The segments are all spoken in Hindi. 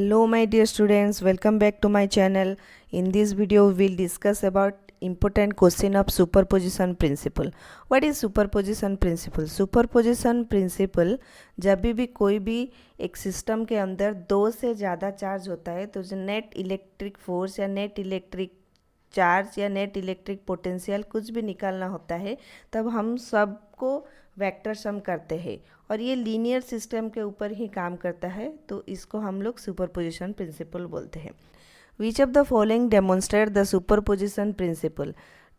Hello my dear students, welcome back to my channel. In this video we will discuss about important question of superposition principle. What is superposition principle? Superposition principle जब भी कोई भी एक सिस्टम के अंदर दो से ज़्यादा चार्ज होता है तो जो नेट इलेक्ट्रिक फोर्स या नेट इलेक्ट्रिक चार्ज या नेट इलेक्ट्रिक पोटेंशियल कुछ भी निकालना होता है तब हम सबको वेक्टर सम करते हैं और ये लीनियर सिस्टम के ऊपर ही काम करता है, तो इसको हम लोग सुपरपोजिशन प्रिंसिपल बोलते हैं. Which of the following demonstrate the superposition principle.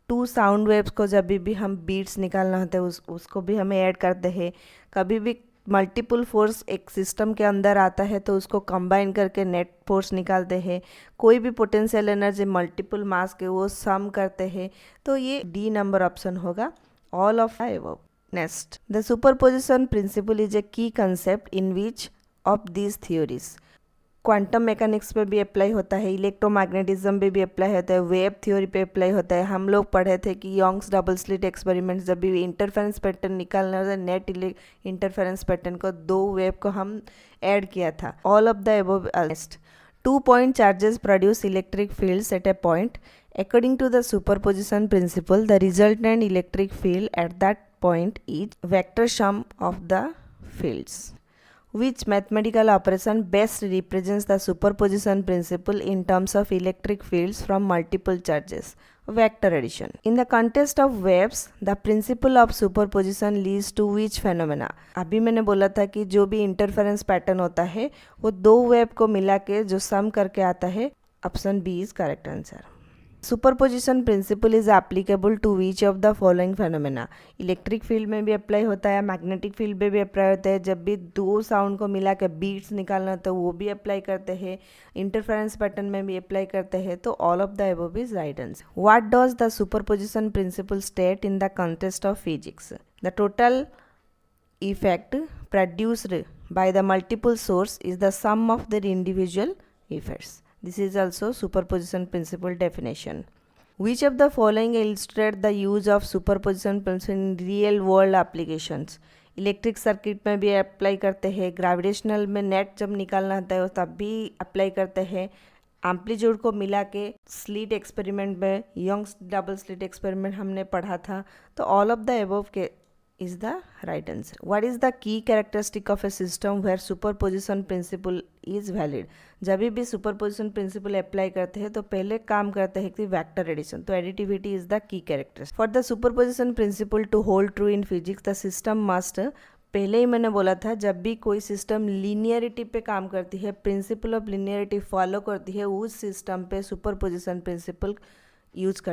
Two sound waves को जब भी हम बीट्स निकालना होता है उसको भी हमें ऐड करते हैं. कभी भी मल्टीपल फोर्स एक सिस्टम के अंदर आता है तो उसको कंबाइन करके नेट फोर्स निकालते हैं. कोई भी पोटेंशियल एनर्जी मल्टीपल मास के वो सम करते हैं. तो ये डी नंबर ऑप्शन होगा, all of above. Next, the superposition principle is a key concept in which of these theories. Quantum mechanics पे भी अप्लाई होता है, इलेक्ट्रोमैग्नेटिज्म पे भी अप्लाई होता है, वेव थ्योरी पे अप्लाई होता है. हम लोग पढ़े थे कि यंग्स डबल स्लिट एक्सपेरिमेंट जब भी इंटरफेरेंस पैटर्न निकालना होता है, नेट इंटरफेरेंस पैटर्न को दो वेव को हम ऐड किया था. All of the above. Next, 2 point charges produce electric fields at a point. According to the superposition principle, the resultant electric field at that point is vector sum of the fields. Which mathematical operation best represents the superposition principle in terms of electric fields from multiple charges? Vector addition. In the context of waves, the principle of superposition leads to which phenomena? अभी मैंने बोला था कि जो भी इंटरफेरेंस पैटर्न होता है वो दो वेव को मिला के जो सम करके आता है. Option B is correct answer. Superposition principle is applicable to which of the following phenomena. Electric field में भी अप्लाई होता है, मैग्नेटिक फील्ड में भी अप्लाई होता है. जब भी दो साउंड को मिला के बीट्स निकालना होता है वो भी अप्लाई करते हैं. इंटरफेरेंस पैटर्न में भी अप्लाई करते हैं. तो all of the above is right answer. What does the superposition principle state in the context of physics? The total effect produced by the multiple source is the sum of their individual effects. This is also superposition principle definition. Which of the following illustrate the use of superposition principle in real world applications? Electric circuit में भी अप्लाई करते हैं, ग्रेविटेशनल में नेट जब निकालना होता है तब भी अप्लाई करते हैं, एम्पलीट्यूड को मिला के स्लिट एक्सपेरिमेंट में यंग्स डबल स्लिट एक्सपेरिमेंट हमने पढ़ा था. तो ऑल ऑफ द अबव के is the right answer. What is the key characteristic of a system where superposition principle is valid? जब भी superposition principle अप्लाई करते हैं तो पहले काम करते हैं कि वेक्टर एडिशन. तो additivity is the key characteristic. For the superposition principle to hold true in physics the system must, पहले ही मैंने बोला था जब भी कोई सिस्टम लीनियरिटी पे काम करती है, प्रिंसिपल ऑफ लीनियरिटी फॉलो करती है, उस सिस्टम पे सुपरपोजिशन प्रिंसिपल यूज कर